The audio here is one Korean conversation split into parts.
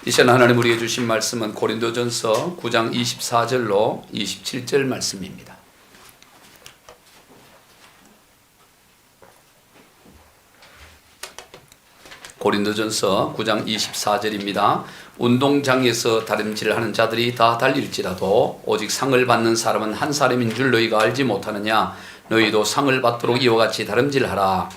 이 시간 하나님 우리에게 주신 말씀은 고린도전서 9장 24절로 27절 말씀입니다. 고린도전서 9장 24절입니다. 운동장에서 다름질하는 자들이 다 달릴지라도 오직 상을 받는 사람은 한 사람인 줄 너희가 알지 못하느냐. 너희도 상을 받도록 이와 같이 다름질하라.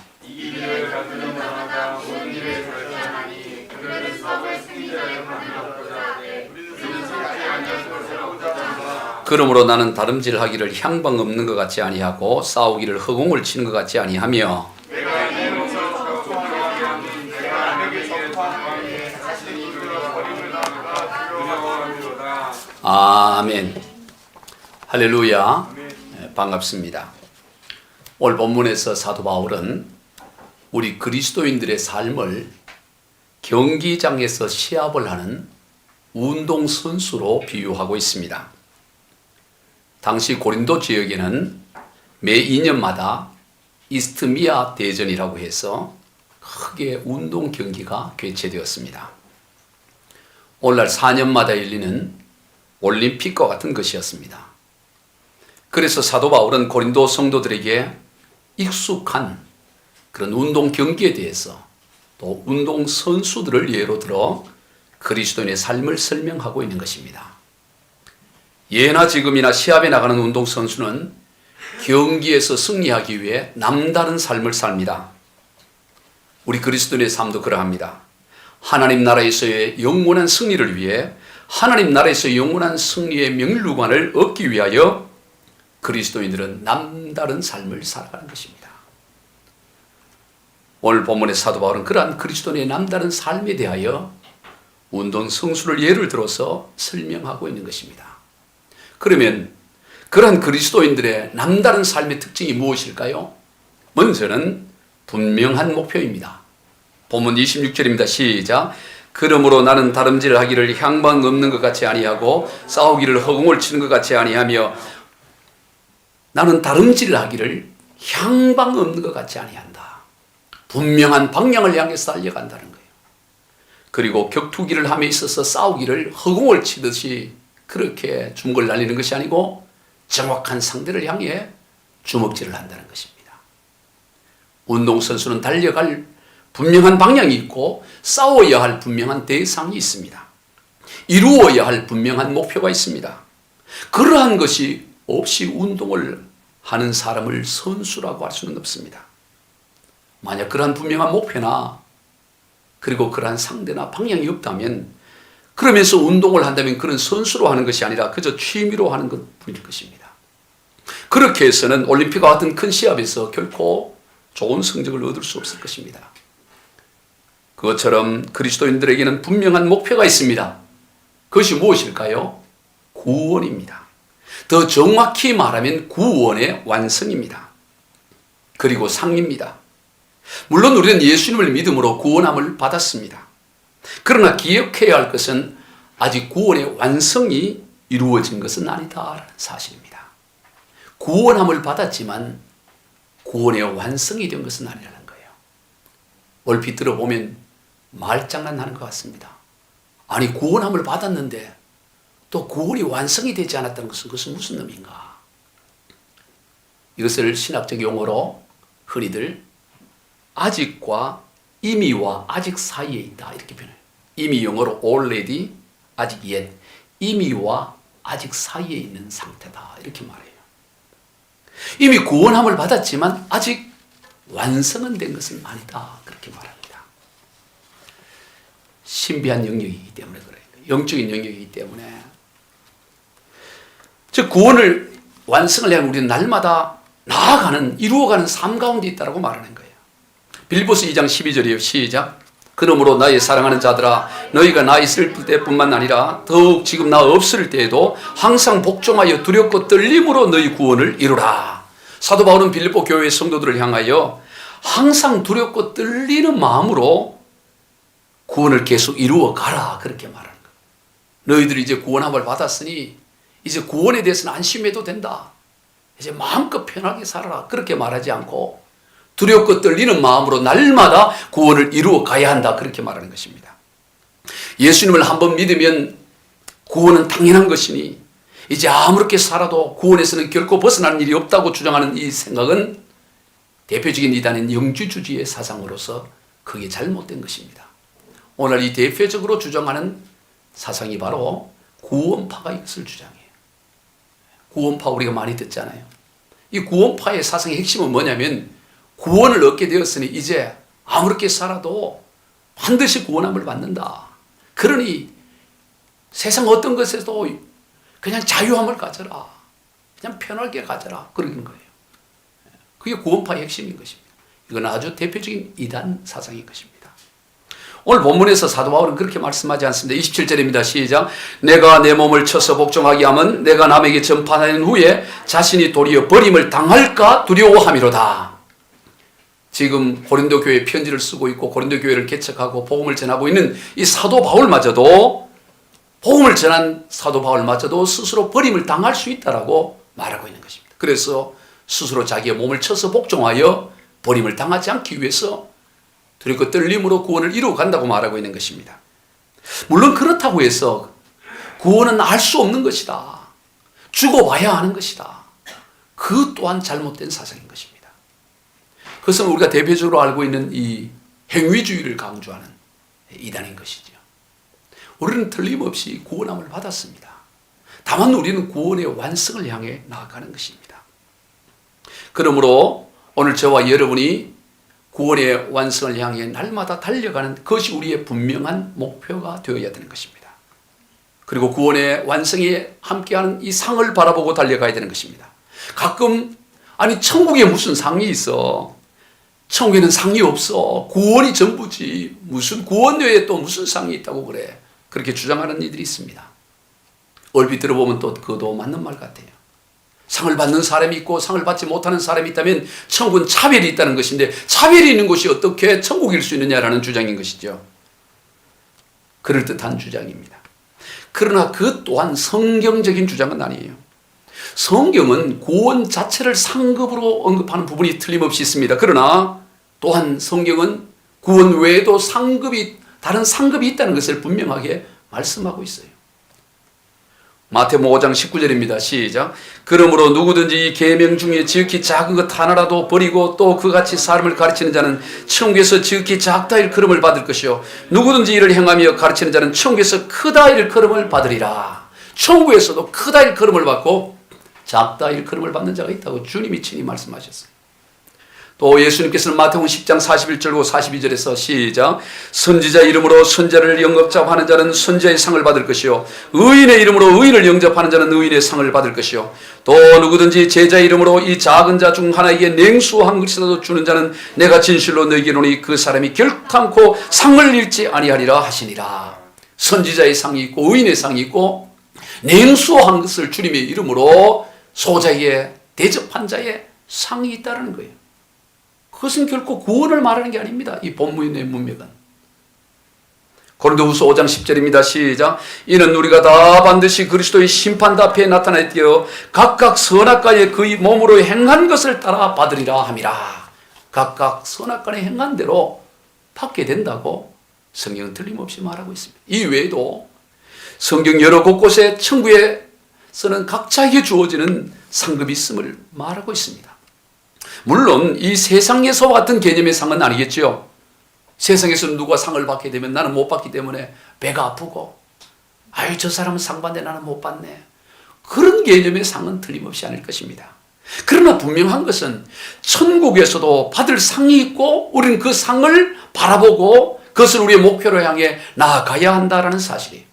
그러므로 나는 다름질하기를 향방 없는 것 같지 아니하고 싸우기를 허공을 치는 것 같지 아니하며 아멘. 할렐루야. 반갑습니다. 오늘 본문에서 사도 바울은 우리 그리스도인들의 삶을 경기장에서 시합을 하는 운동선수로 비유하고 있습니다. 당시 고린도 지역에는 매 2년마다 이스트미아 대전이라고 해서 크게 운동 경기가 개최되었습니다. 오늘날 4년마다 열리는 올림픽과 같은 것이었습니다. 그래서 사도 바울은 고린도 성도들에게 익숙한 그런 운동 경기에 대해서 또 운동 선수들을 예로 들어 그리스도인의 삶을 설명하고 있는 것입니다. 예나 지금이나 시합에 나가는 운동 선수는 경기에서 승리하기 위해 남다른 삶을 삽니다. 우리 그리스도인의 삶도 그러합니다. 하나님 나라에서의 영원한 승리를 위해 하나님 나라에서 영원한 승리의 명류관을 얻기 위하여 그리스도인들은 남다른 삶을 살아가는 것입니다. 오늘 본문의 사도 바울은 그러한 그리스도인의 남다른 삶에 대하여 운동 선수를 예를 들어서 설명하고 있는 것입니다. 그러면 그러한 그리스도인들의 남다른 삶의 특징이 무엇일까요? 먼저는 분명한 목표입니다. 본문 26절입니다. 시작. 그러므로 나는 다름질을 하기를 향방 없는 것 같이 아니하고 싸우기를 허공을 치는 것 같이 아니하며 나는 다름질을 하기를 향방 없는 것 같이 아니한다. 분명한 방향을 향해서 달려간다는 거예요. 그리고 격투기를 함에 있어서 싸우기를 허공을 치듯이 그렇게 주먹을 날리는 것이 아니고 정확한 상대를 향해 주먹질을 한다는 것입니다. 운동선수는 달려갈 분명한 방향이 있고 싸워야 할 분명한 대상이 있습니다. 이루어야 할 분명한 목표가 있습니다. 그러한 것이 없이 운동을 하는 사람을 선수라고 할 수는 없습니다. 만약 그러한 분명한 목표나 그리고 그러한 상대나 방향이 없다면 그러면서 운동을 한다면 그런 선수로 하는 것이 아니라 그저 취미로 하는 것뿐일 것입니다. 그렇게 해서는 올림픽과 같은 큰 시합에서 결코 좋은 성적을 얻을 수 없을 것입니다. 그것처럼 그리스도인들에게는 분명한 목표가 있습니다. 그것이 무엇일까요? 구원입니다. 더 정확히 말하면 구원의 완성입니다. 그리고 상입니다. 물론 우리는 예수님을 믿음으로 구원함을 받았습니다. 그러나 기억해야 할 것은 아직 구원의 완성이 이루어진 것은 아니다라는 사실입니다. 구원함을 받았지만 구원의 완성이 된 것은 아니라는 거예요. 얼핏 들어보면 말장난하는 것 같습니다. 아니 구원함을 받았는데 또 구원이 완성이 되지 않았다는 것은 그것은 무슨 의미인가? 이것을 신학적 용어로 흔히들 아직과 이미와 아직 사이에 있다 이렇게 표현해요. 이미 영어로 already, 아직 yet, 이미와 아직 사이에 있는 상태다 이렇게 말해요. 이미 구원함을 받았지만 아직 완성은 된 것은 아니다 그렇게 말합니다. 신비한 영역이기 때문에 그래요. 영적인 영역이기 때문에 즉 구원을 완성을 위한 우리는 날마다 나아가는 이루어가는 삶 가운데 있다고 말하는 거예요. 빌립보서 2장 12절이에요. 시작. 그러므로 나의 사랑하는 자들아 너희가 나 있을 때뿐만 아니라 더욱 지금 나 없을 때에도 항상 복종하여 두렵고 떨림으로 너희 구원을 이루라. 사도 바울은 빌립보 교회 성도들을 향하여 항상 두렵고 떨리는 마음으로 구원을 계속 이루어 가라 그렇게 말하는 거예요. 너희들이 이제 구원함을 받았으니 이제 구원에 대해서는 안심해도 된다. 이제 마음껏 편하게 살아라 그렇게 말하지 않고 두렵고 떨리는 마음으로 날마다 구원을 이루어 가야 한다 그렇게 말하는 것입니다. 예수님을 한번 믿으면 구원은 당연한 것이니 이제 아무렇게 살아도 구원에서는 결코 벗어나는 일이 없다고 주장하는 이 생각은 대표적인 이단인 영주주의의 사상으로서 그게 잘못된 것입니다. 오늘 이 대표적으로 주장하는 사상이 바로 구원파가 이것을 주장해요. 구원파 우리가 많이 듣잖아요. 이 구원파의 사상의 핵심은 뭐냐면 구원을 얻게 되었으니 이제 아무렇게 살아도 반드시 구원함을 받는다. 그러니 세상 어떤 것에도 그냥 자유함을 가져라. 그냥 편하게 가져라. 그러는 거예요. 그게 구원파의 핵심인 것입니다. 이건 아주 대표적인 이단 사상인 것입니다. 오늘 본문에서 사도 바울은 그렇게 말씀하지 않습니다. 27절입니다. 시작. 내가 내 몸을 쳐서 복종하게 하면 내가 남에게 전파하는 후에 자신이 도리어 버림을 당할까 두려워함이로다. 지금 고린도 교회에 편지를 쓰고 있고 고린도 교회를 개척하고 복음을 전하고 있는 이 사도 바울마저도 복음을 전한 사도 바울마저도 스스로 버림을 당할 수 있다라고 말하고 있는 것입니다. 그래서 스스로 자기의 몸을 쳐서 복종하여 버림을 당하지 않기 위해서 그리고 떨림으로 구원을 이루어 간다고 말하고 있는 것입니다. 물론 그렇다고 해서 구원은 알 수 없는 것이다. 죽어봐야 하는 것이다. 그 또한 잘못된 사상인 것입니다. 그것은 우리가 대표적으로 알고 있는 이 행위주의를 강조하는 이단인 것이죠. 우리는 틀림없이 구원함을 받았습니다. 다만 우리는 구원의 완성을 향해 나아가는 것입니다. 그러므로 오늘 저와 여러분이 구원의 완성을 향해 날마다 달려가는 그것이 우리의 분명한 목표가 되어야 되는 것입니다. 그리고 구원의 완성에 함께하는 이 상을 바라보고 달려가야 되는 것입니다. 가끔 아니 천국에 무슨 상이 있어? 천국에는 상이 없어. 구원이 전부지. 무슨 구원 외에 또 무슨 상이 있다고 그래. 그렇게 주장하는 이들이 있습니다. 얼핏 들어보면 또 그것도 맞는 말 같아요. 상을 받는 사람이 있고 상을 받지 못하는 사람이 있다면 천국은 차별이 있다는 것인데 차별이 있는 곳이 어떻게 천국일 수 있느냐라는 주장인 것이죠. 그럴듯한 주장입니다. 그러나 그 또한 성경적인 주장은 아니에요. 성경은 구원 자체를 상급으로 언급하는 부분이 틀림없이 있습니다. 그러나 또한 성경은 구원 외에도 다른 상급이 있다는 것을 분명하게 말씀하고 있어요. 마태복음 5장 19절입니다. 시작. 그러므로 누구든지 이 계명 중에 지극히 작은 것 하나라도 버리고 또 그같이 사람을 가르치는 자는 천국에서 지극히 작다 일컬음을 받을 것이요 누구든지 이를 행하며 가르치는 자는 천국에서 크다 일컬음을 받으리라. 천국에서도 크다 일컬음을 받고 작다 일컬음을 받는 자가 있다고 주님이 친히 말씀하셨어요. 또 예수님께서는 마태복음 10장 41절과 42절에서 시작. 선지자 이름으로 선지자를 영접하는 자는 선지자의 상을 받을 것이요 의인의 이름으로 의인을 영접하는 자는 의인의 상을 받을 것이요 또 누구든지 제자 이름으로 이 작은 자 중 하나에게 냉수 한 그릇이라도 주는 자는 내가 진실로 너희에게 이르노니 그 사람이 결탄코 상을 잃지 아니하리라 하시니라. 선지자의 상이 있고 의인의 상이 있고 냉수 한 것을 주님의 이름으로 소자에게 대접한 자의 상이 있다는 거예요. 그것은 결코 구원을 말하는 게 아닙니다. 이 본문의 문맥은. 고린도후서 5장 10절입니다. 시작. 이는 우리가 다 반드시 그리스도의 심판 앞에 나타날 때여 각각 선악간에 그의 몸으로 행한 것을 따라 받으리라 함이라. 각각 선악간에 행한 대로 받게 된다고 성경은 틀림없이 말하고 있습니다. 이 외에도 성경 여러 곳곳에 천국에서는 각자에게 주어지는 상급이 있음을 말하고 있습니다. 물론 이 세상에서와 같은 개념의 상은 아니겠죠. 세상에서는 누가 상을 받게 되면 나는 못 받기 때문에 배가 아프고 아유 저 사람은 상 받는데 나는 못 받네. 그런 개념의 상은 틀림없이 아닐 것입니다. 그러나 분명한 것은 천국에서도 받을 상이 있고 우리는 그 상을 바라보고 그것을 우리의 목표로 향해 나아가야 한다는 사실이에요.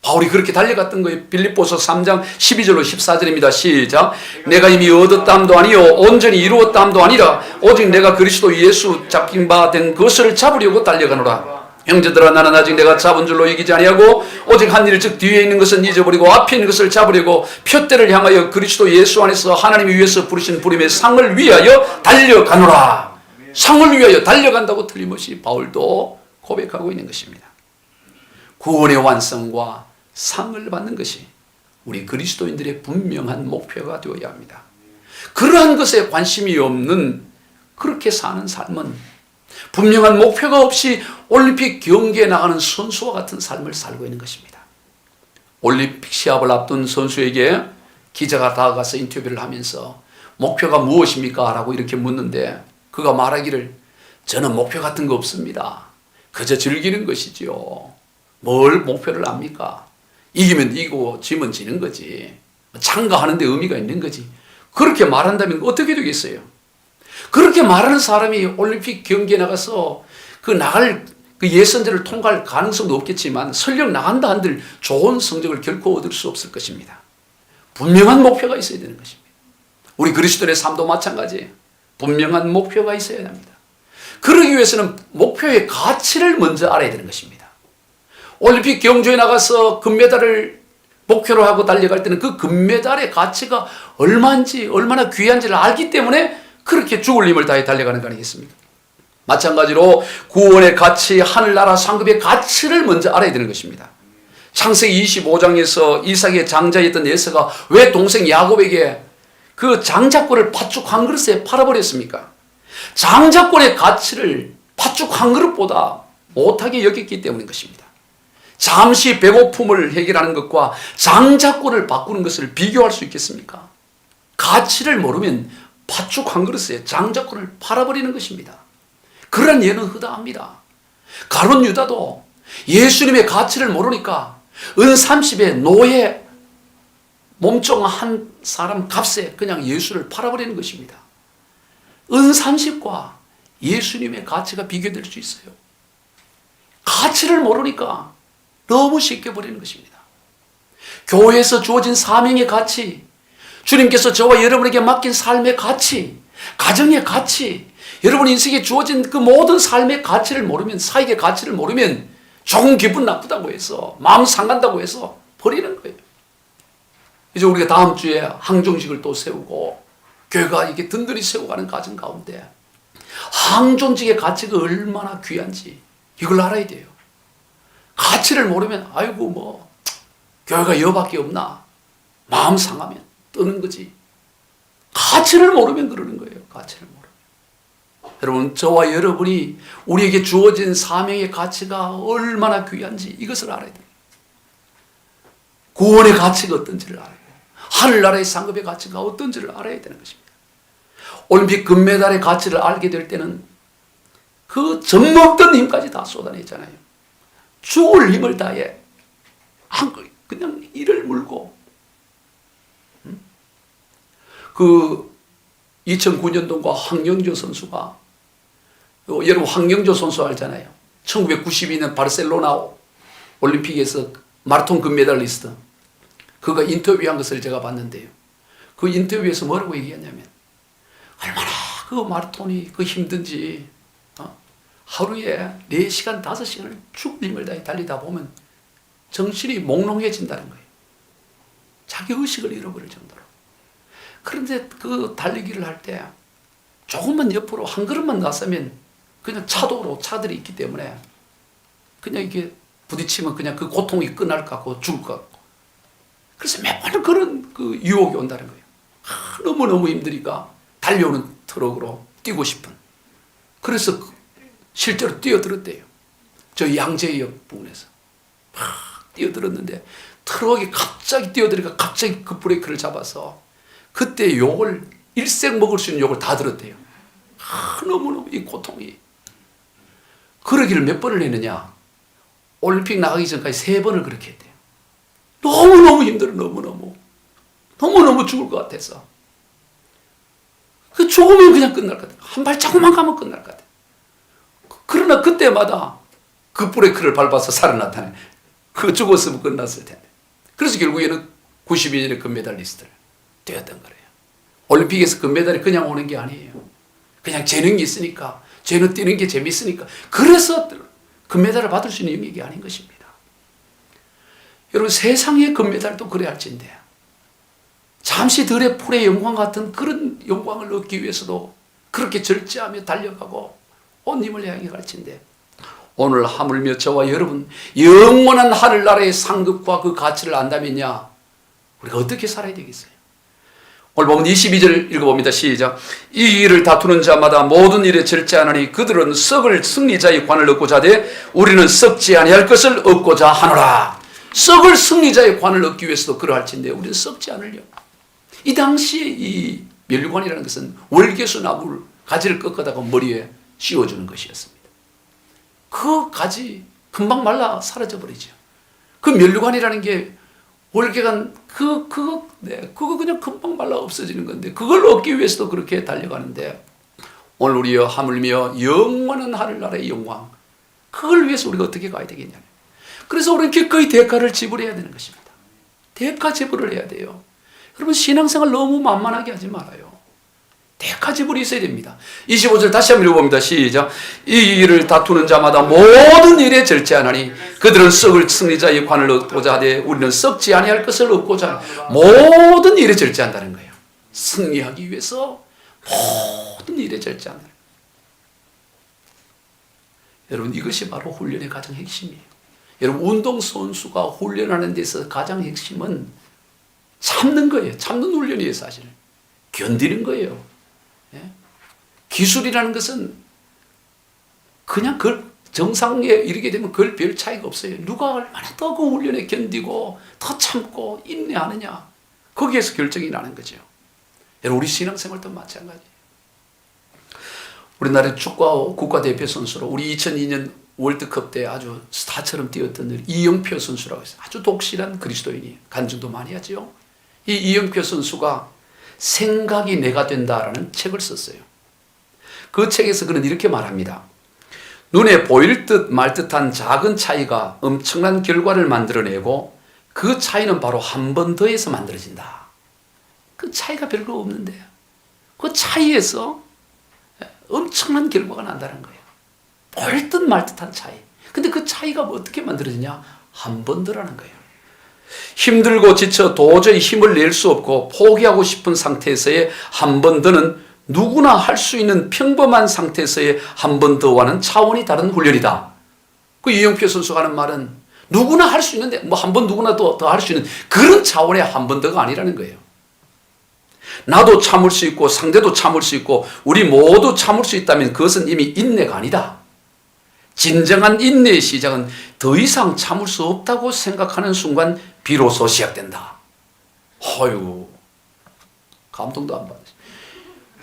바울이 그렇게 달려갔던 거예요. 빌립보서 3장 12절로 14절입니다. 시작. 내가 이미 얻었다함도 아니요 온전히 이루었다함도 아니라 오직 내가 그리스도 예수 잡힌 바 된 것을 잡으려고 달려가노라. 형제들아 나는 아직 내가 잡은 줄로 이기지 아니하고 오직 한 일 즉 뒤에 있는 것은 잊어버리고 앞에 있는 것을 잡으려고 표대를 향하여 그리스도 예수 안에서 하나님이 위해서 부르신 부름의 상을 위하여 달려가노라. 상을 위하여 달려간다고 틀림없이 바울도 고백하고 있는 것입니다. 구원의 완성과 상을 받는 것이 우리 그리스도인들의 분명한 목표가 되어야 합니다. 그러한 것에 관심이 없는 그렇게 사는 삶은 분명한 목표가 없이 올림픽 경기에 나가는 선수와 같은 삶을 살고 있는 것입니다. 올림픽 시합을 앞둔 선수에게 기자가 다가가서 인터뷰를 하면서 목표가 무엇입니까? 라고 이렇게 묻는데 그가 말하기를 저는 목표 같은 거 없습니다. 그저 즐기는 것이지요. 뭘 목표를 합니까? 이기면 이기고 지면 지는 거지. 참가하는 데 의미가 있는 거지. 그렇게 말한다면 어떻게 되겠어요? 그렇게 말하는 사람이 올림픽 경기에 나가서 나갈 예선제를 통과할 가능성도 없겠지만 설령 나간다 한들 좋은 성적을 결코 얻을 수 없을 것입니다. 분명한 목표가 있어야 되는 것입니다. 우리 그리스도인의 삶도 마찬가지예요. 분명한 목표가 있어야 합니다. 그러기 위해서는 목표의 가치를 먼저 알아야 되는 것입니다. 올림픽 경주에 나가서 금메달을 목표로 하고 달려갈 때는 그 금메달의 가치가 얼마인지 얼마나 귀한지를 알기 때문에 그렇게 죽을 힘을 다해 달려가는 거 아니겠습니까? 마찬가지로 구원의 가치, 하늘나라 상급의 가치를 먼저 알아야 되는 것입니다. 창세기 25장에서 이삭의 장자였던 에서가 왜 동생 야곱에게 그 장자권을 팥죽 한 그릇에 팔아버렸습니까? 장자권의 가치를 팥죽 한 그릇보다 못하게 여겼기 때문인 것입니다. 잠시 배고픔을 해결하는 것과 장자권을 바꾸는 것을 비교할 수 있겠습니까? 가치를 모르면 팥죽 한 그릇에 장자권을 팔아버리는 것입니다. 그런 예는 허다합니다. 가룟 유다도 예수님의 가치를 모르니까 은 30에 노예 몸종 한 사람 값에 그냥 예수를 팔아버리는 것입니다. 은 30과 예수님의 가치가 비교될 수 있어요. 가치를 모르니까 너무 쉽게 버리는 것입니다. 교회에서 주어진 사명의 가치, 주님께서 저와 여러분에게 맡긴 삶의 가치, 가정의 가치, 여러분 인생에 주어진 그 모든 삶의 가치를 모르면, 사익의 가치를 모르면 조금 기분 나쁘다고 해서, 마음 상한다고 해서 버리는 거예요. 이제 우리가 다음 주에 항종식을 또 세우고 교회가 이렇게 든든히 세워가는 과정 가운데 항종식의 가치가 얼마나 귀한지 이걸 알아야 돼요. 가치를 모르면 아이고 뭐 교회가 여밖에 없나 마음 상하면 뜨는 거지. 가치를 모르면 그러는 거예요. 가치를 모르면. 여러분, 저와 여러분이 우리에게 주어진 사명의 가치가 얼마나 귀한지 이것을 알아야 돼요. 구원의 가치가 어떤지를 알아야 돼요. 하늘나라의 상급의 가치가 어떤지를 알아야 되는 것입니다. 올림픽 금메달의 가치를 알게 될 때는 그 젖먹던 힘까지 다 쏟아내잖아요. 죽을 힘을 다해 그냥 이를 물고 그 2009년도가 황영조 선수가 여러분 황영조 선수 알잖아요. 1992년 바르셀로나 올림픽에서 마라톤 금메달리스트 그가 인터뷰한 것을 제가 봤는데요. 그 인터뷰에서 뭐라고 얘기했냐면 얼마나 그 마라톤이 그 힘든지 하루에 4시간 5시간을 죽을 힘을 다해 달리다 보면 정신이 몽롱해진다는 거예요. 자기 의식을 잃어버릴 정도로. 그런데 그 달리기를 할 때 조금만 옆으로 한 걸음만 나서면 그냥 차도로 차들이 있기 때문에 그냥 이게 부딪히면 그냥 그 고통이 끝날 것 같고 죽을 것 같고. 그래서 매번 그런 그 유혹이 온다는 거예요. 너무너무 힘드니까 달려오는 트럭으로 뛰고 싶은. 그래서 실제로 뛰어들었대요. 저 양재역 부근에서. 뛰어들었는데 트럭이 갑자기 뛰어들으니까 갑자기 그 브레이크를 잡아서 그때 욕을 일생 먹을 수 있는 욕을 다 들었대요. 너무너무 이 고통이. 그러기를 몇 번을 했느냐. 올림픽 나가기 전까지 3번을 그렇게 했대요. 너무너무 힘들어. 너무너무 죽을 것 같아서. 그 죽으면 그냥 끝날 것 같아요. 한 발자국만 가면 끝날 것 같아요. 그러나 그때마다 그 브레이크를 밟아서 살아났다네. 그 죽었으면 끝났을 텐데. 그래서 결국에는 92년에 금메달리스트를 되었던 거예요. 올림픽에서 금메달이 그냥 오는 게 아니에요. 그냥 재능이 있으니까, 쟤는 뛰는 게 재밌으니까. 그래서 금메달을 받을 수 있는 영역이 아닌 것입니다. 여러분, 세상의 금메달도 그래야 할진데 잠시 덜의 풀의 영광 같은 그런 영광을 얻기 위해서도 그렇게 절제하며 달려가고 온 힘을 향해 갈진데 오늘 하물며 저와 여러분 영원한 하늘나라의 상급과 그 가치를 안다면야 우리가 어떻게 살아야 되겠어요? 오늘 보면 22절 읽어봅니다. 시작. 이 일을 다투는 자마다 모든 일에 절제하나니 그들은 썩을 승리자의 관을 얻고자 하되 우리는 썩지 아니할 것을 얻고자 하노라. 썩을 승리자의 관을 얻기 위해서도 그러할진데 우리는 썩지 않으려. 이 당시에 이 멸관이라는 것은 월계수 나무를 가지를 꺾어다가 머리에 씌워주는 것이었습니다. 그 가지 금방 말라 사라져 버리죠. 그 멸관이라는 게 월계관 그거 그냥 금방 말라 없어지는 건데 그걸 얻기 위해서도 그렇게 달려가는데 오늘 우리여 하물며 영원한 하늘나라의 영광 그걸 위해서 우리가 어떻게 가야 되겠냐. 그래서 우리는 기꺼이 대가를 지불해야 되는 것입니다. 대가 지불을 해야 돼요. 여러분 신앙생활 너무 만만하게 하지 말아요. 대가 지불이 있어야 됩니다. 25절 다시 한번 읽어봅니다. 시작. 이 일을 다투는 자마다 모든 일에 절제하나니 그들은 썩을 승리자의 관을 얻고자 하되 우리는 썩지 아니할 것을 얻고자 하니 모든 일에 절제한다는 거예요. 승리하기 위해서 모든 일에 절제한다는 거예요. 여러분 이것이 바로 훈련의 가장 핵심이에요. 여러분 운동선수가 훈련하는 데서 가장 핵심은 참는 거예요. 참는 훈련이에요. 사실 견디는 거예요. 기술이라는 것은 그냥 그 정상에 이르게 되면 그걸 별 차이가 없어요. 누가 얼마나 더 그 훈련에 견디고 더 참고 인내하느냐 거기에서 결정이 나는 거죠. 여러분 우리 신앙생활도 마찬가지예요. 우리나라의 축구 국가대표 선수로 우리 2002년 월드컵 때 아주 스타처럼 뛰었던 이영표 선수라고 해서 아주 독실한 그리스도인이 간증도 많이 하죠. 이 이영표 선수가 생각이 내가 된다라는 책을 썼어요. 그 책에서 그는 이렇게 말합니다. 눈에 보일 듯 말 듯한 작은 차이가 엄청난 결과를 만들어내고 그 차이는 바로 한 번 더해서 만들어진다. 그 차이가 별거 없는데 그 차이에서 엄청난 결과가 난다는 거예요. 보일 듯 말 듯한 차이. 근데 그 차이가 어떻게 만들어지냐? 한 번 더라는 거예요. 힘들고 지쳐 도저히 힘을 낼 수 없고 포기하고 싶은 상태에서의 한 번 더는 누구나 할 수 있는 평범한 상태에서의 한 번 더와는 차원이 다른 훈련이다. 그 이영표 선수가 하는 말은 누구나 할 수 있는데 뭐 한 번 누구나 더 할 수 있는 그런 차원의 한 번 더가 아니라는 거예요. 나도 참을 수 있고 상대도 참을 수 있고 우리 모두 참을 수 있다면 그것은 이미 인내가 아니다. 진정한 인내의 시작은 더 이상 참을 수 없다고 생각하는 순간 비로소 시작된다. 어휴, 감동도 안 받으시.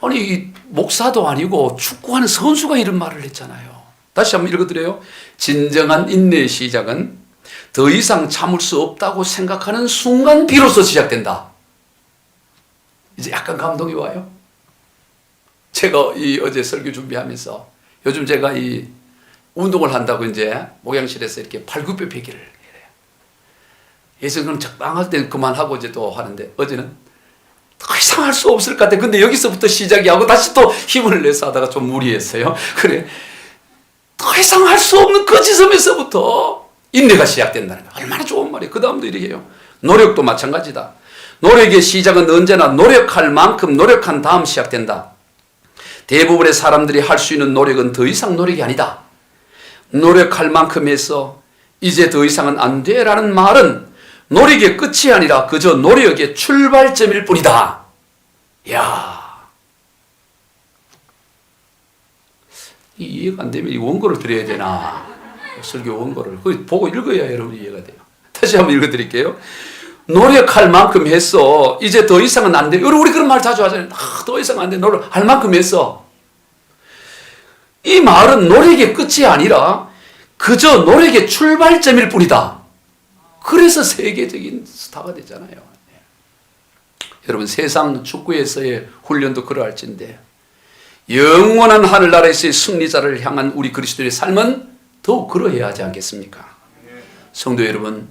아니 목사도 아니고 축구하는 선수가 이런 말을 했잖아요. 다시 한번 읽어드려요. 진정한 인내의 시작은 더 이상 참을 수 없다고 생각하는 순간 비로소 시작된다. 이제 약간 감동이 와요. 제가 어제 설교 준비하면서 요즘 제가 이 운동을 한다고 이제 목양실에서 이렇게 팔굽혀펴기를 해요. 예전에는 적당할 때는 그만하고 이제 또 하는데 어제는 더 이상 할 수 없을 것 같아. 근데 여기서부터 시작이 하고 다시 또 힘을 내서 하다가 좀 무리했어요. 그래. 더 이상 할 수 없는 그 지점에서부터 인내가 시작된다는 거야. 얼마나 좋은 말이에요. 그 다음도 이렇게 해요. 노력도 마찬가지다. 노력의 시작은 언제나 노력할 만큼 노력한 다음 시작된다. 대부분의 사람들이 할 수 있는 노력은 더 이상 노력이 아니다. 노력할 만큼 해서 이제 더 이상은 안 돼라는 말은 노력의 끝이 아니라 그저 노력의 출발점일 뿐이다. 이야, 이해가 안 되면 이 원고를 드려야 되나? 설교 원고를. 그거 보고 읽어야 여러분 이해가 돼요. 다시 한번 읽어드릴게요. 노력할 만큼 했어. 이제 더 이상은 안 돼. 여러분 우리 그런 말 자주 하잖아요. 더 이상 안 돼. 노력할 만큼 했어. 이 말은 노력의 끝이 아니라 그저 노력의 출발점일 뿐이다. 그래서 세계적인 스타가 되잖아요. 여러분 세상 축구에서의 훈련도 그러할진데 영원한 하늘나라에서의 승리자를 향한 우리 그리스도의 삶은 더욱 그러해야 하지 않겠습니까? 성도 여러분,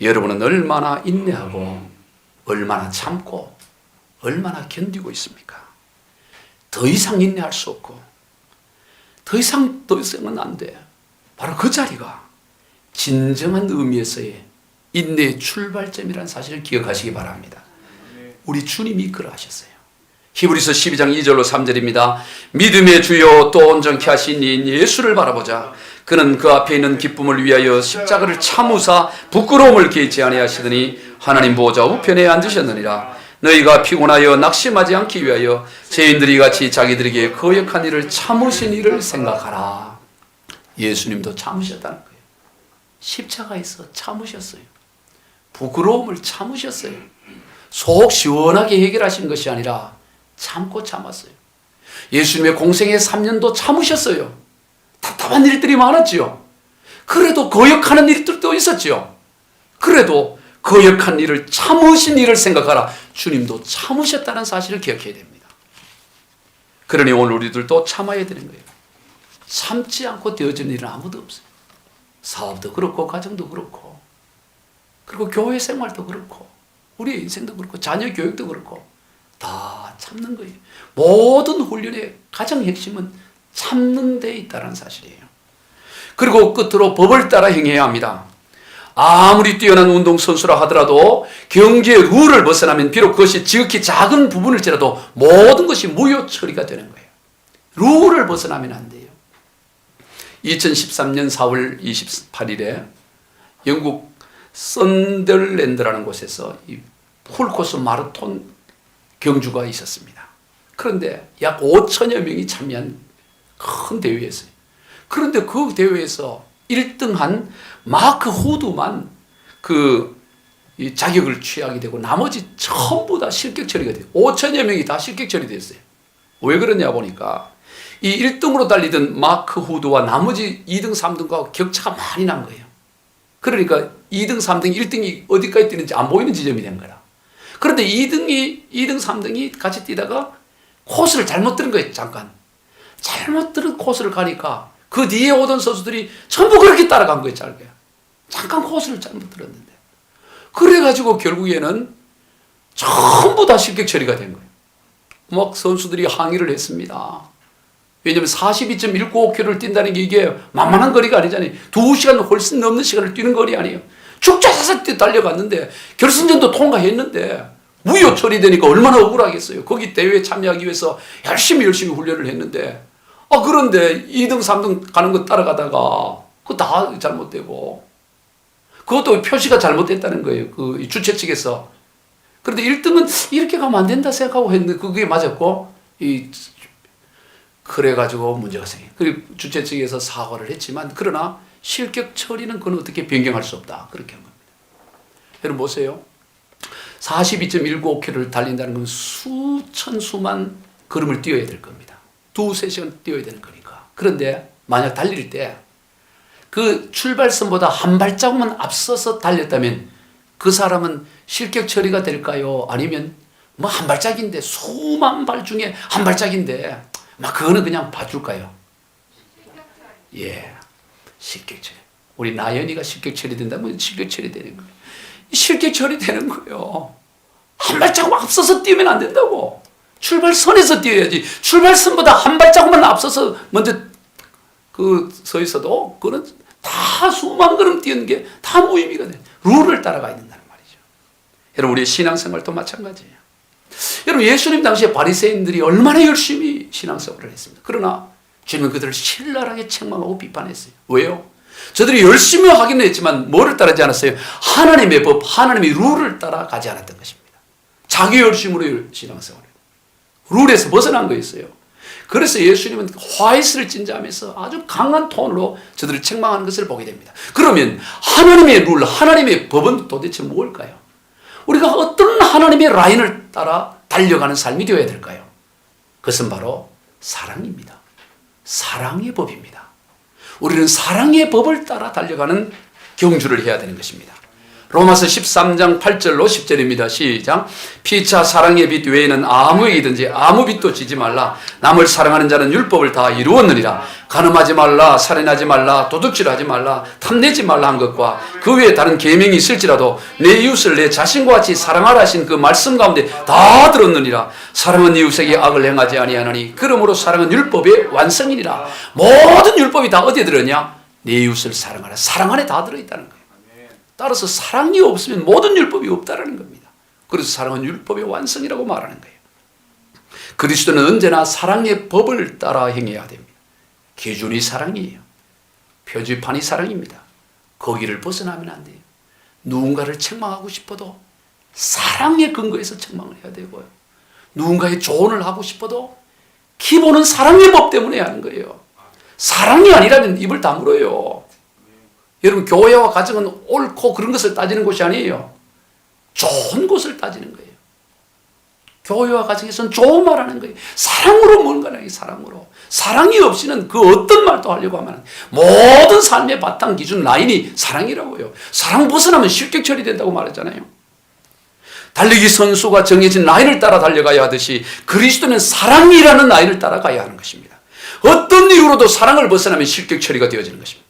여러분은 얼마나 인내하고 얼마나 참고 얼마나 견디고 있습니까? 더 이상 인내할 수 없고 더 이상은 안 돼. 바로 그 자리가 진정한 의미에서의 인내의 출발점이라는 사실을 기억하시기 바랍니다. 우리 주님이 그러하셨어요. 히브리서 12장 2절로 3절입니다. 믿음의 주요 또 온전케 하신 이인 예수를 바라보자. 그는 그 앞에 있는 기쁨을 위하여 십자가를 참으사 부끄러움을 개의치 아니하시더니 하나님 보좌 우편에 앉으셨느니라. 너희가 피곤하여 낙심하지 않기 위하여 죄인들이 같이 자기들에게 거역한 일을 참으신 일을 생각하라. 예수님도 참으셨다는 거예요. 십자가에서 참으셨어요. 부끄러움을 참으셨어요. 속 시원하게 해결하신 것이 아니라 참고 참았어요. 예수님의 공생의 3년도 참으셨어요. 답답한 일들이 많았지요. 그래도 거역하는 일들도 있었지요. 그래도 거역한 일을 참으신 일을 생각하라. 주님도 참으셨다는 사실을 기억해야 됩니다. 그러니 오늘 우리들도 참아야 되는 거예요. 참지 않고 되어지는 일은 아무도 없어요. 사업도 그렇고 가정도 그렇고 그리고 교회 생활도 그렇고 우리의 인생도 그렇고 자녀 교육도 그렇고 다 참는 거예요. 모든 훈련의 가장 핵심은 참는 데 있다는 사실이에요. 그리고 끝으로 법을 따라 행해야 합니다. 아무리 뛰어난 운동선수라 하더라도 경제의 룰을 벗어나면 비록 그것이 지극히 작은 부분일지라도 모든 것이 무효 처리가 되는 거예요. 룰을 벗어나면 안 돼요. 2013년 4월 28일에 영국 썬덜랜드라는 곳에서 이 풀코스 마라톤 경주가 있었습니다. 그런데 약 5천여 명이 참여한 큰 대회였어요. 그런데 그 대회에서 1등한 마크 후드만 이 자격을 취하게 되고 나머지 전부 다 실격 처리가 돼요. 5천여 명이 다 실격 처리됐어요. 왜 그러냐 보니까 이 1등으로 달리던 마크 후드와 나머지 2등, 3등과 격차가 많이 난 거예요. 그러니까 2등, 3등, 1등이 어디까지 뛰는지 안 보이는 지점이 된 거라. 그런데 2등, 3등이 같이 뛰다가 코스를 잘못 들은 거예요. 잠깐. 잘못 들은 코스를 가니까 그 뒤에 오던 선수들이 전부 그렇게 따라간 거예요. 짧게. 잠깐 코스를 잘못 들었는데. 그래가지고 결국에는 전부 다 실격 처리가 된 거예요. 막 선수들이 항의를 했습니다. 왜냐하면 42.195km를 뛴다는 게 이게 만만한 거리가 아니잖아요. 2시간 훨씬 넘는 시간을 뛰는 거리 아니에요. 죽자사사 달려갔는데 결승전도 통과했는데 무효 처리되니까 얼마나 억울하겠어요. 거기 대회에 참여하기 위해서 열심히 훈련을 했는데 그런데 2등, 3등 가는 거 따라가다가 그거 다 잘못되고 그것도 표시가 잘못됐다는 거예요. 그 주최 측에서. 그런데 1등은 이렇게 가면 안 된다 생각하고 했는데 그게 맞았고 그래가지고 문제가 생겨요. 그리고 주최 측에서 사과를 했지만 그러나 실격 처리는 그건 어떻게 변경할 수 없다. 그렇게 한 겁니다. 여러분 보세요. 42.195km를 달린다는 건 수만 걸음을 뛰어야 될 겁니다. 2-3시간 뛰어야 되는 거니까. 그런데 만약 달릴 때 그 출발선보다 한 발자국만 앞서서 달렸다면 그 사람은 실격 처리가 될까요? 아니면 뭐 한 발짝인데 수만 발 중에 한 발짝인데 그거는 그냥 봐줄까요? 예. 실격 처리. 우리 나연이가 실격 처리된다면 실격 처리되는 거예요. 실격 처리되는 거예요. 한 발자국 앞서서 뛰면 안 된다고. 출발선에서 뛰어야지. 출발선보다 한 발자국만 앞서서 먼저 서 있어도 그거는 다 수만 걸음 뛰는 게 다 무의미가 돼. 룰을 따라가야 된다는 말이죠. 여러분 우리의 신앙생활도 마찬가지예요. 여러분 예수님 당시에 바리새인들이 얼마나 열심히 신앙생활을 했습니다. 그러나 주님은 그들을 신랄하게 책망하고 비판했어요. 왜요? 저들이 열심히 하기는 했지만 뭐를 따르지 않았어요? 하나님의 법, 하나님의 룰을 따라가지 않았던 것입니다. 자기 열심으로 신앙생활을 룰에서 벗어난 거였어요. 그래서 예수님은 화해스를 진자하면서 아주 강한 톤으로 저들을 책망하는 것을 보게 됩니다. 그러면 하나님의 룰, 하나님의 법은 도대체 무엇일까요? 우리가 어떤 하나님의 라인을 따라 달려가는 삶이 되어야 될까요? 그것은 바로 사랑입니다. 사랑의 법입니다. 우리는 사랑의 법을 따라 달려가는 경주를 해야 되는 것입니다. 로마서 13장 8절로 10절입니다. 시작. 피차 사랑의 빛 외에는 아무에게든지 아무 빛도 지지 말라. 남을 사랑하는 자는 율법을 다 이루었느니라. 간음하지 말라, 살인하지 말라, 도둑질하지 말라, 탐내지 말라 한 것과 그 외에 다른 계명이 있을지라도 내 이웃을 내 자신과 같이 사랑하라 하신 그 말씀 가운데 다 들었느니라. 사랑은 이웃에게 악을 행하지 아니하나니 그러므로 사랑은 율법의 완성이니라. 모든 율법이 다 어디에 들었냐? 내 이웃을 사랑하라. 사랑 안에 다 들어있다는 거예요. 따라서 사랑이 없으면 모든 율법이 없다라는 겁니다. 그래서 사랑은 율법의 완성이라고 말하는 거예요. 그리스도는 언제나 사랑의 법을 따라 행해야 됩니다. 기준이 사랑이에요. 표지판이 사랑입니다. 거기를 벗어나면 안 돼요. 누군가를 책망하고 싶어도 사랑의 근거에서 책망을 해야 되고요. 누군가의 조언을 하고 싶어도 기본은 사랑의 법 때문에 하는 거예요. 사랑이 아니라면 입을 다물어요. 여러분, 교회와 가정은 옳고 그런 것을 따지는 곳이 아니에요. 좋은 것을 따지는 거예요. 교회와 가정에서는 좋은 말 하는 거예요. 사랑으로 뭔가는 사랑으로. 사랑이 없이는 그 어떤 말도 하려고 하면 모든 삶의 바탕 기준 라인이 사랑이라고요. 사랑 벗어나면 실격 처리된다고 말했잖아요. 달리기 선수가 정해진 라인을 따라 달려가야 하듯이 그리스도는 사랑이라는 라인을 따라가야 하는 것입니다. 어떤 이유로도 사랑을 벗어나면 실격 처리가 되어지는 것입니다.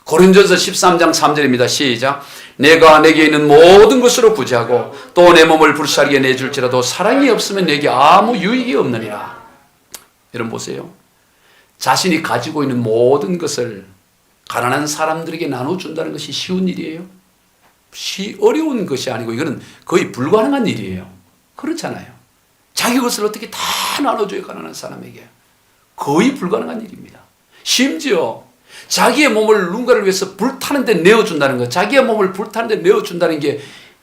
고린도전서 13장 3절입니다. 시작. 내가 내게 있는 모든 것으로 구제하고 또 내 몸을 불사르게 내줄지라도 사랑이 없으면 내게 아무 유익이 없느니라. 여러분 보세요. 자신이 가지고 있는 모든 것을 가난한 사람들에게 나눠준다는 것이 쉬운 일이에요? 어려운 것이 아니고 이거는 거의 불가능한 일이에요. 그렇잖아요. 자기 것을 어떻게 다 나눠줘요, 가난한 사람에게. 거의 불가능한 일입니다. 심지어 자기의 몸을 누군가를 위해서 불타는 데 내어준다는 것, 자기의 몸을 불타는 데 내어준다는 게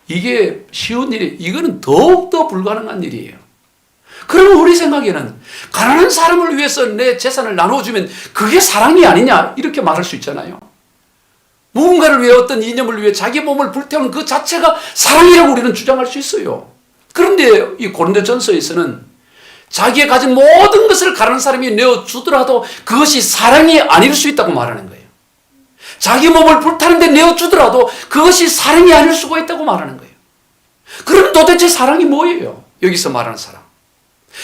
이게 쉬운 일이, 이거는 더욱더 불가능한 일이에요. 그러면 우리 생각에는 가난한 사람을 위해서 내 재산을 나눠주면 그게 사랑이 아니냐 이렇게 말할 수 있잖아요. 누군가를 위해 어떤 이념을 위해 자기 몸을 불태우는 그 자체가 사랑이라고 우리는 주장할 수 있어요. 그런데 이 고린도전서에서는 자기의 가진 모든 것을 가난한 사람이 내어주더라도 그것이 사랑이 아닐 수 있다고 말하는 거예요. 자기 몸을 불타는 데 내어주더라도 그것이 사랑이 아닐 수가 있다고 말하는 거예요. 그럼 도대체 사랑이 뭐예요? 여기서 말하는 사랑.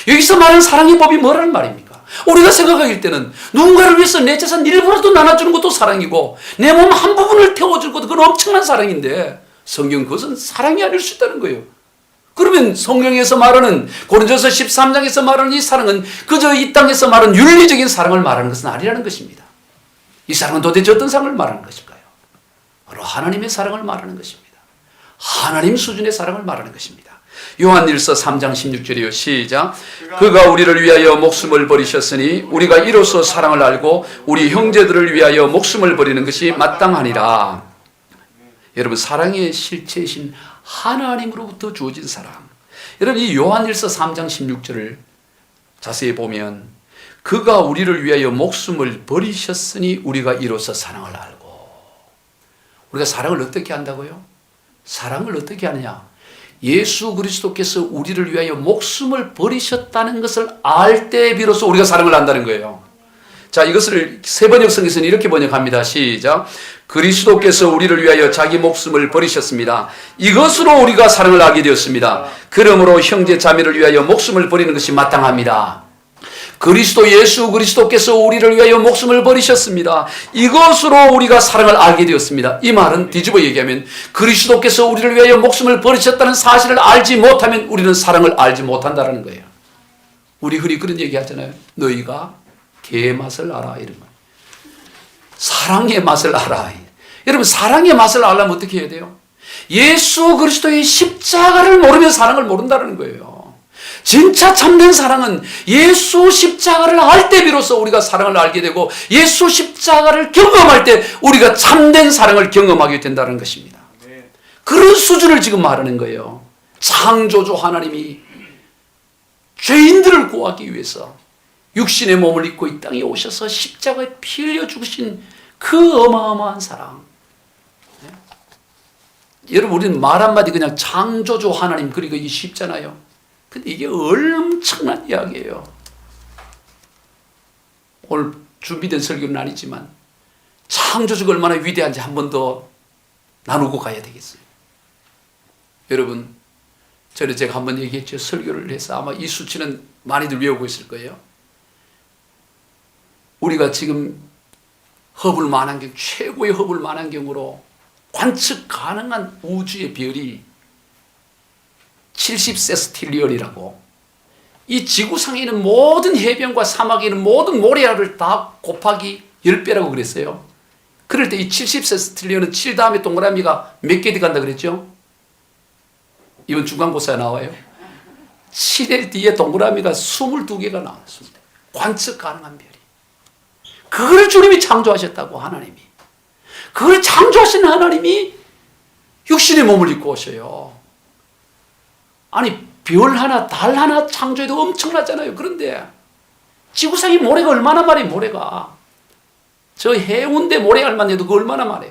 여기서 말하는 사랑의 법이 뭐라는 말입니까? 우리가 생각할 때는 누군가를 위해서 내 재산 일부라도 나눠주는 것도 사랑이고 내 몸 한 부분을 태워줄 것도 그건 엄청난 사랑인데 성경 그것은 사랑이 아닐 수 있다는 거예요. 그러면 성경에서 말하는 고린도전서 13장에서 말하는 이 사랑은 그저 이 땅에서 말하는 윤리적인 사랑을 말하는 것은 아니라는 것입니다. 이 사랑은 도대체 어떤 사랑을 말하는 것일까요? 바로 하나님의 사랑을 말하는 것입니다. 하나님 수준의 사랑을 말하는 것입니다. 요한일서 3장 16절이요. 시작. 그가 우리를 위하여 목숨을 버리셨으니 우리가 이로써 사랑을 알고 우리 형제들을 위하여 목숨을 버리는 것이 마땅하니라. 여러분, 사랑의 실체이신 하나님으로부터 주어진 사랑. 여러분, 이 요한일서 3장 16절을 자세히 보면 그가 우리를 위하여 목숨을 버리셨으니 우리가 이로써 사랑을 알고. 우리가 사랑을 어떻게 한다고요? 사랑을 어떻게 하느냐? 예수 그리스도께서 우리를 위하여 목숨을 버리셨다는 것을 알 때 비로소 우리가 사랑을 한다는 거예요. 자, 이것을 세번역성에서는 이렇게 번역합니다. 시작. 그리스도께서 우리를 위하여 자기 목숨을 버리셨습니다. 이것으로 우리가 사랑을 알게 되었습니다. 그러므로 형제 자매를 위하여 목숨을 버리는 것이 마땅합니다. 예수 그리스도께서 우리를 위하여 목숨을 버리셨습니다. 이것으로 우리가 사랑을 알게 되었습니다. 이 말은 뒤집어 얘기하면 그리스도께서 우리를 위하여 목숨을 버리셨다는 사실을 알지 못하면 우리는 사랑을 알지 못한다는 거예요. 우리 흔히 그런 얘기 하잖아요. 너희가 개의 맛을 알아, 이런 거. 사랑의 맛을 알아. 여러분, 사랑의 맛을 알려면 어떻게 해야 돼요? 예수 그리스도의 십자가를 모르면 사랑을 모른다는 거예요. 진짜 참된 사랑은 예수 십자가를 알 때 비로소 우리가 사랑을 알게 되고 예수 십자가를 경험할 때 우리가 참된 사랑을 경험하게 된다는 것입니다. 그런 수준을 지금 말하는 거예요. 창조주 하나님이 죄인들을 구하기 위해서 육신의 몸을 입고 이 땅에 오셔서 십자가에 피 흘려 죽으신 그 어마어마한 사랑. 여러분, 우리는 말 한마디 그냥 창조주 하나님 그리고 이게 쉽잖아요. 근데 이게 엄청난 이야기예요. 오늘 준비된 설교는 아니지만 창조주가 얼마나 위대한지 한 번 더 나누고 가야 되겠어요. 여러분, 전에 제가 한번 얘기했죠. 설교를 해서 아마 이 수치는 많이들 외우고 있을 거예요. 우리가 지금 허블 만환경, 최고의 허블 만환경으로 관측 가능한 우주의 별이 70세스틸리언이라고, 이 지구상에 있는 모든 해변과 사막에 있는 모든 모래알을 다 곱하기 10배라고 그랬어요. 그럴 때 이 70세스틸리언은 7 다음에 동그라미가 몇 개 들어간다 그랬죠? 이번 중간고사에 나와요. 7의 뒤에 동그라미가 22개가 나왔습니다. 관측 가능한 별이. 그걸 주님이 창조하셨다고, 하나님이. 그걸 창조하신 하나님이 육신의 몸을 입고 오셔요. 아니 별 하나 달 하나 창조해도 엄청나잖아요. 그런데 지구상에 모래가 얼마나 많아요. 모래가 저 해운대 모래알만 해도 그 얼마나 많아요.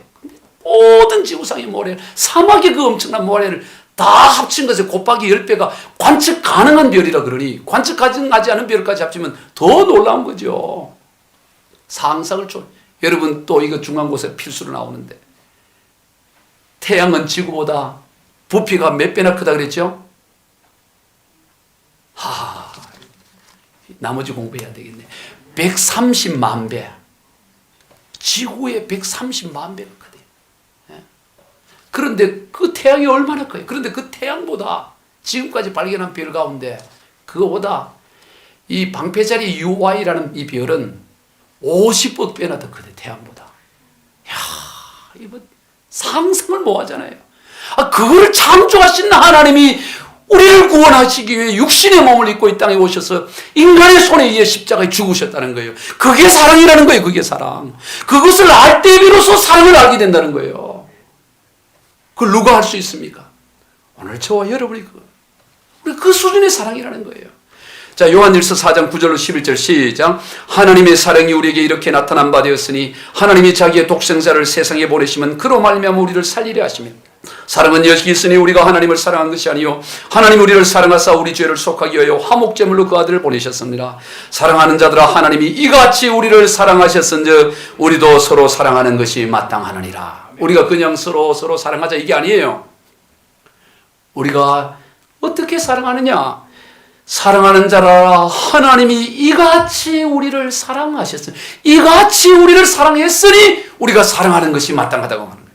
모든 지구상의 모래, 사막의 그 엄청난 모래를 다 합친 것에 곱하기 10배가 관측 가능한 별이라 그러니 관측 가능하지 않은 별까지 합치면 더 놀라운 거죠. 상상을 여러분 또 이거 중간 곳에 필수로 나오는데 태양은 지구보다 부피가 몇 배나 크다 그랬죠? 나머지 공부해야 되겠네. 130만 배. 지구의 130만 배가 크대요. 그런데 그 태양이 얼마나 커요? 그런데 그 태양보다 지금까지 발견한 별 가운데 그거보다 이 방패자리 UY라는 이 별은 50억 배나 더 크대, 태양보다. 이야, 이거 상상을 못 하잖아요. 그걸 창조하신 하나님이 우리를 구원하시기 위해 육신의 몸을 입고 이 땅에 오셔서 인간의 손에 의해 십자가에 죽으셨다는 거예요. 그게 사랑이라는 거예요. 그게 사랑. 그것을 알 때 비로소 사랑을 알게 된다는 거예요. 그걸 누가 할 수 있습니까? 오늘 저와 여러분이 우리 그 수준의 사랑이라는 거예요. 자, 요한일서 4장 9절로 11절 시작. 하나님의 사랑이 우리에게 이렇게 나타난 바 되었으니 하나님이 자기의 독생자를 세상에 보내시면 그로 말미암아 우리를 살리려 하시며 사랑은 여기 있으니 우리가 하나님을 사랑한 것이 아니요 하나님 우리를 사랑하사 우리 죄를 속하기 위하여 화목제물로 그 아들을 보내셨습니다. 사랑하는 자들아 하나님이 이같이 우리를 사랑하셨은즉 우리도 서로 사랑하는 것이 마땅하느니라. 우리가 그냥 서로 사랑하자 이게 아니에요. 우리가 어떻게 사랑하느냐? 사랑하는 자라 하나님이 이같이 우리를 사랑하셨으니 이같이 우리를 사랑했으니 우리가 사랑하는 것이 마땅하다고 하는 거예요.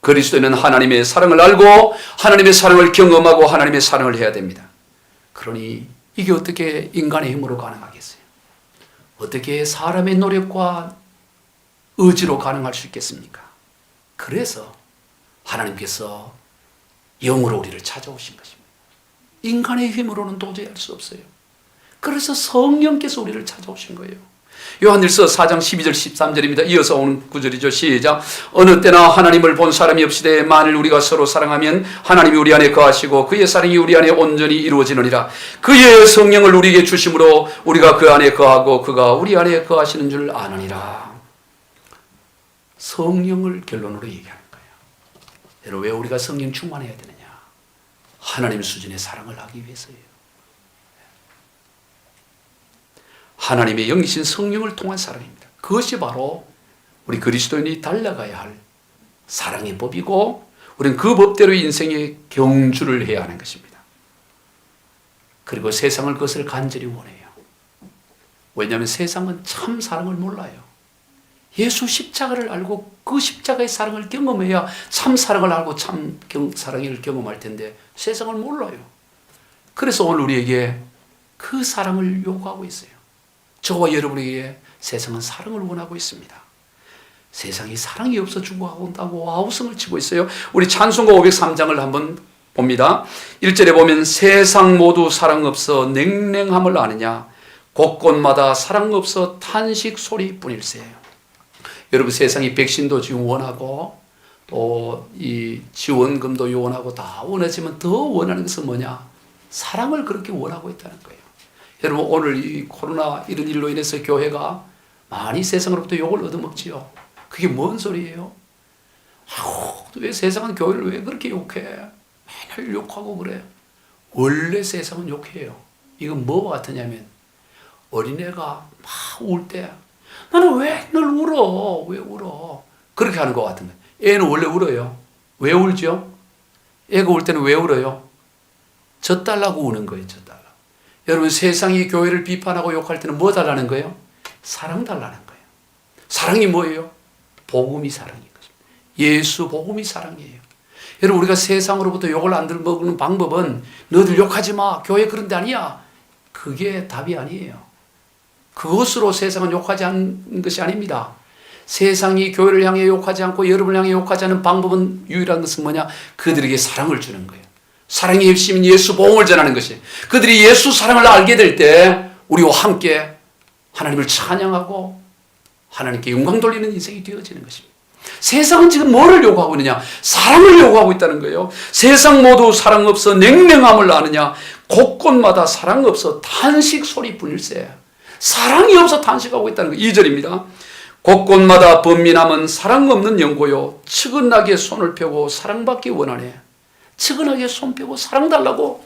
그리스도인은 하나님의 사랑을 알고 하나님의 사랑을 경험하고 하나님의 사랑을 해야 됩니다. 그러니 이게 어떻게 인간의 힘으로 가능하겠어요? 어떻게 사람의 노력과 의지로 가능할 수 있겠습니까? 그래서 하나님께서 영으로 우리를 찾아오신 것입니다. 인간의 힘으로는 도저히 할 수 없어요. 그래서 성령께서 우리를 찾아오신 거예요. 요한일서 4장 12절 13절입니다. 이어서 오는 구절이죠. 시작. 어느 때나 하나님을 본 사람이 없이되 만일 우리가 서로 사랑하면 하나님이 우리 안에 거하시고 그의 사랑이 우리 안에 온전히 이루어지느니라. 그의 성령을 우리에게 주심으로 우리가 그 안에 거하고 그가 우리 안에 거하시는 줄 아느니라. 성령을 결론으로 얘기하는 거예요. 여러분 왜 우리가 성령 충만해야 되느냐? 하나님 수준의 사랑을 하기 위해서예요. 하나님의 영이신 성령을 통한 사랑입니다. 그것이 바로 우리 그리스도인이 달려가야 할 사랑의 법이고 우리는 그 법대로 인생의 경주를 해야 하는 것입니다. 그리고 세상을 그것을 간절히 원해요. 왜냐하면 세상은 참 사랑을 몰라요. 예수 십자가를 알고 그 십자가의 사랑을 경험해야 참 사랑을 알고 참 사랑을 경험할 텐데 세상을 몰라요. 그래서 오늘 우리에게 그 사랑을 요구하고 있어요. 저와 여러분에게 세상은 사랑을 원하고 있습니다. 세상이 사랑이 없어 죽어간다고 아우성을 치고 있어요. 우리 찬송가 503장을 한번 봅니다. 1절에 보면 세상 모두 사랑 없어 냉랭함을 아느냐 곳곳마다 사랑 없어 탄식 소리뿐일세. 여러분 세상이 백신도 지금 원하고 또 이 지원금도 원하고 다 원하지만 더 원하는 것은 뭐냐? 사랑을 그렇게 원하고 있다는 거예요. 여러분 오늘 이 코로나 이런 일로 인해서 교회가 많이 세상으로부터 욕을 얻어먹지요. 그게 뭔 소리예요? 왜 세상은 교회를 왜 그렇게 욕해? 맨날 욕하고 그래. 원래 세상은 욕해요. 이건 뭐와 같으냐면 어린애가 막 울 때 나는 왜 늘 울어? 왜 울어? 그렇게 하는 것 같은 거예요. 애는 원래 울어요. 왜 울죠? 애가 울 때는 왜 울어요? 젖달라고 우는 거예요. 젖달라고. 여러분 세상이 교회를 비판하고 욕할 때는 뭐 달라는 거예요? 사랑 달라는 거예요. 사랑이 뭐예요? 복음이 사랑인 것입니다. 예수 복음이 사랑이에요. 여러분 우리가 세상으로부터 욕을 안 들먹는 방법은 너희들 욕하지 마. 교회 그런 데 아니야. 그게 답이 아니에요. 그것으로 세상은 욕하지 않는 것이 아닙니다. 세상이 교회를 향해 욕하지 않고 여러분을 향해 욕하지 않는 방법은 유일한 것은 뭐냐? 그들에게 사랑을 주는 거예요. 사랑의 핵심인 예수 복음을 전하는 것이에요. 그들이 예수 사랑을 알게 될 때 우리와 함께 하나님을 찬양하고 하나님께 영광 돌리는 인생이 되어지는 것입니다. 세상은 지금 뭐를 요구하고 있느냐? 사랑을 요구하고 있다는 거예요. 세상 모두 사랑 없어 냉랭함을 아느냐? 곳곳마다 사랑 없어 탄식 소리뿐일세. 사랑이 없어 탄식하고 있다는 거예요. 2절입니다. 곳곳마다 번민함은 사랑 없는 연고요. 측은하게 손을 펴고 사랑받기 원하네. 측은하게 손 펴고 사랑 달라고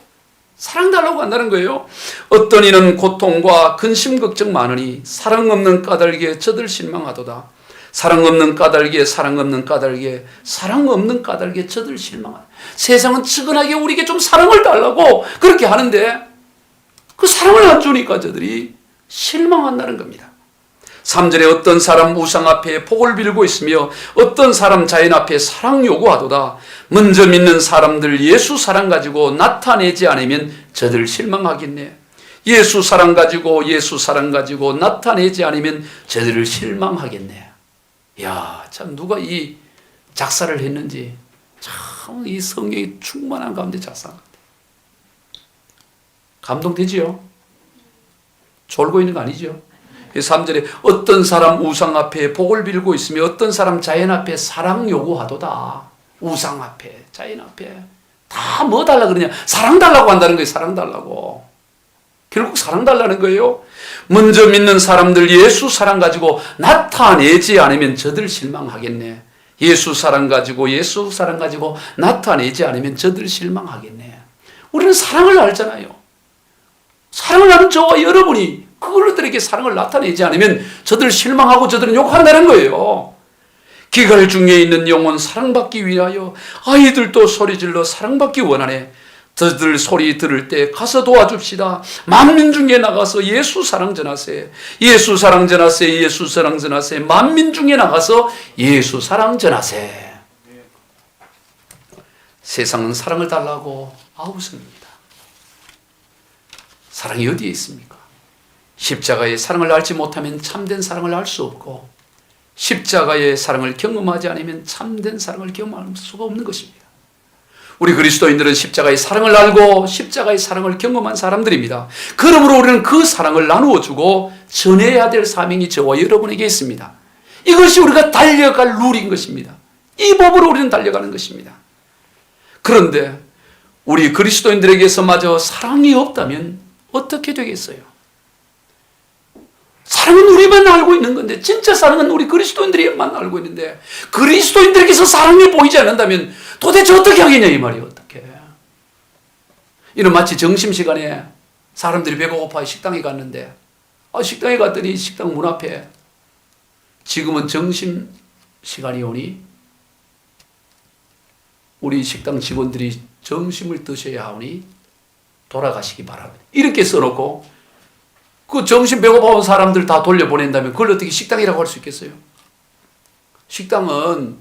한다는 거예요. 어떤 이는 고통과 근심 걱정 많으니 사랑 없는 까닭에 저들 실망하도다. 사랑 없는 까닭에 사랑 없는 까닭에 사랑 없는 까닭에 저들 실망하다. 세상은 측은하게 우리에게 좀 사랑을 달라고 그렇게 하는데 그 사랑을 안 주니까 저들이 실망한다는 겁니다. 3절에 어떤 사람 우상 앞에 복을 빌고 있으며 어떤 사람 자연 앞에 사랑 요구하도다. 먼저 믿는 사람들 예수 사랑 가지고 나타내지 않으면 저들 실망하겠네. 예수 사랑 가지고 나타내지 않으면 저들을 실망하겠네. 야, 참 누가 이 작사를 했는지 참 이 성경이 충만한 가운데 작사한 것 같아요. 감동되지요? 졸고 있는 거 아니죠? 3절에 어떤 사람 우상 앞에 복을 빌고 있으며 어떤 사람 자연 앞에 사랑 요구하도다. 우상 앞에 자연 앞에 다 뭐 달라 그러냐? 사랑 달라고 한다는 거예요. 사랑 달라고. 결국 사랑 달라는 거예요. 먼저 믿는 사람들 예수 사랑 가지고 나타내지 않으면 저들 실망하겠네. 예수 사랑 가지고 나타내지 않으면 저들 실망하겠네. 우리는 사랑을 알잖아요. 사랑을 아는 저와 여러분이 그들에게 사랑을 나타내지 않으면 저들 실망하고 저들은 욕한다는 거예요. 기갈 중에 있는 영혼 사랑받기 위하여 아이들도 소리질러 사랑받기 원하네. 저들 소리 들을 때 가서 도와줍시다. 만민 중에 나가서 예수 사랑 전하세. 예수 사랑 전하세. 예수 사랑 전하세. 만민 중에 나가서 예수 사랑 전하세. 세상은 사랑을 달라고 아우성입니다. 사랑이 어디에 있습니까? 십자가의 사랑을 알지 못하면 참된 사랑을 알 수 없고 십자가의 사랑을 경험하지 않으면 참된 사랑을 경험할 수가 없는 것입니다. 우리 그리스도인들은 십자가의 사랑을 알고 십자가의 사랑을 경험한 사람들입니다. 그러므로 우리는 그 사랑을 나누어주고 전해야 될 사명이 저와 여러분에게 있습니다. 이것이 우리가 달려갈 룰인 것입니다. 이 법으로 우리는 달려가는 것입니다. 그런데 우리 그리스도인들에게서마저 사랑이 없다면 어떻게 되겠어요? 사랑은 우리만 알고 있는 건데 진짜 사랑은 우리 그리스도인들이만 알고 있는데 그리스도인들에게서 사랑이 보이지 않는다면 도대체 어떻게 하겠냐 이 말이에요. 어떻게? 이는 마치 점심시간에 사람들이 배가 고파 식당에 갔는데 식당에 갔더니 식당 문 앞에 지금은 점심시간이 오니 우리 식당 직원들이 점심을 드셔야 하오니 돌아가시기 바랍니다. 이렇게 써놓고 그 점심 배고파 온 사람들 다 돌려보낸다면 그걸 어떻게 식당이라고 할 수 있겠어요? 식당은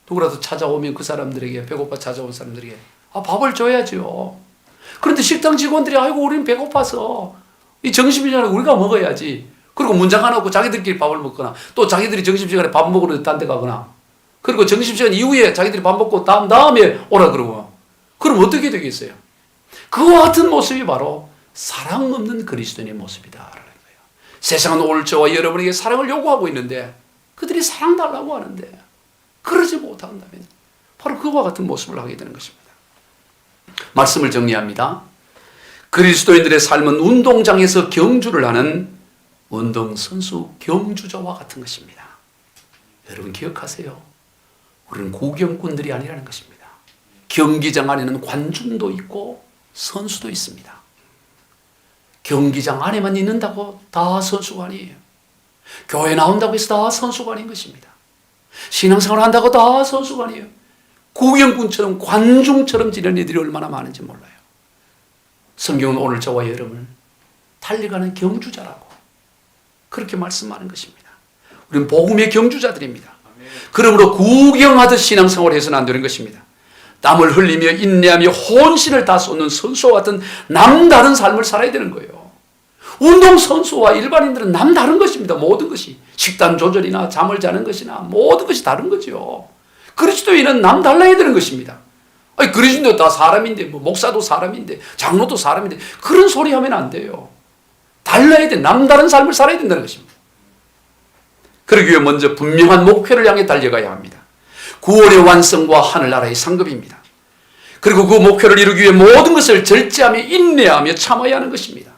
누구라도 찾아오면 그 사람들에게 배고파 찾아온 사람들에게 밥을 줘야죠. 그런데 식당 직원들이 아이고 우리는 배고파서 이 점심시간에 우리가 먹어야지. 그리고 문 잠가놓고 자기들끼리 밥을 먹거나 또 자기들이 점심시간에 밥 먹으러 딴 데 가거나 그리고 점심시간 이후에 자기들이 밥 먹고 다음에 오라 그러고 그럼 어떻게 되겠어요? 그와 같은 모습이 바로 사랑 없는 그리스도인의 모습이다라는 거예요. 세상은 오늘 저와 여러분에게 사랑을 요구하고 있는데 그들이 사랑 달라고 하는데 그러지 못한다면 바로 그와 같은 모습을 하게 되는 것입니다. 말씀을 정리합니다. 그리스도인들의 삶은 운동장에서 경주를 하는 운동선수 경주자와 같은 것입니다. 여러분 기억하세요. 우리는 구경꾼들이 아니라는 것입니다. 경기장 안에는 관중도 있고 선수도 있습니다. 경기장 안에만 있는다고 다 선수가 아니에요. 교회 나온다고 해서 다 선수가 아닌 것입니다. 신앙생활 한다고 다 선수가 아니에요. 구경꾼처럼 관중처럼 지내는 애들이 얼마나 많은지 몰라요. 성경은 오늘 저와 여러분을 달려가는 경주자라고 그렇게 말씀하는 것입니다. 우리는 복음의 경주자들입니다. 그러므로 구경하듯 신앙생활을 해서는 안 되는 것입니다. 땀을 흘리며 인내하며 혼신을 다 쏟는 선수와 같은 남다른 삶을 살아야 되는 거예요. 운동선수와 일반인들은 남다른 것입니다. 모든 것이 식단 조절이나 잠을 자는 것이나 모든 것이 다른 거죠. 그리스도인은 남달라야 되는 것입니다. 아니 그리스도인도 다 사람인데 목사도 사람인데 장로도 사람인데 그런 소리 하면 안 돼요. 달라야 돼. 남다른 삶을 살아야 된다는 것입니다. 그러기 위해 먼저 분명한 목표를 향해 달려가야 합니다. 구원의 완성과 하늘나라의 상급입니다. 그리고 그 목표를 이루기 위해 모든 것을 절제하며 인내하며 참아야 하는 것입니다.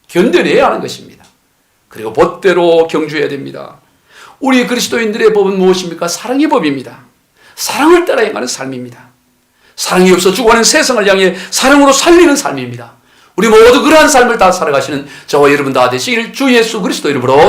견뎌내야 하는 것입니다. 그리고 법대로 경주해야 됩니다. 우리 그리스도인들의 법은 무엇입니까? 사랑의 법입니다. 사랑을 따라 행하는 삶입니다. 사랑이 없어 죽어가는 세상을 향해 사랑으로 살리는 삶입니다. 우리 모두 그러한 삶을 다 살아가시는 저와 여러분 다 되시길 주 예수 그리스도 이름으로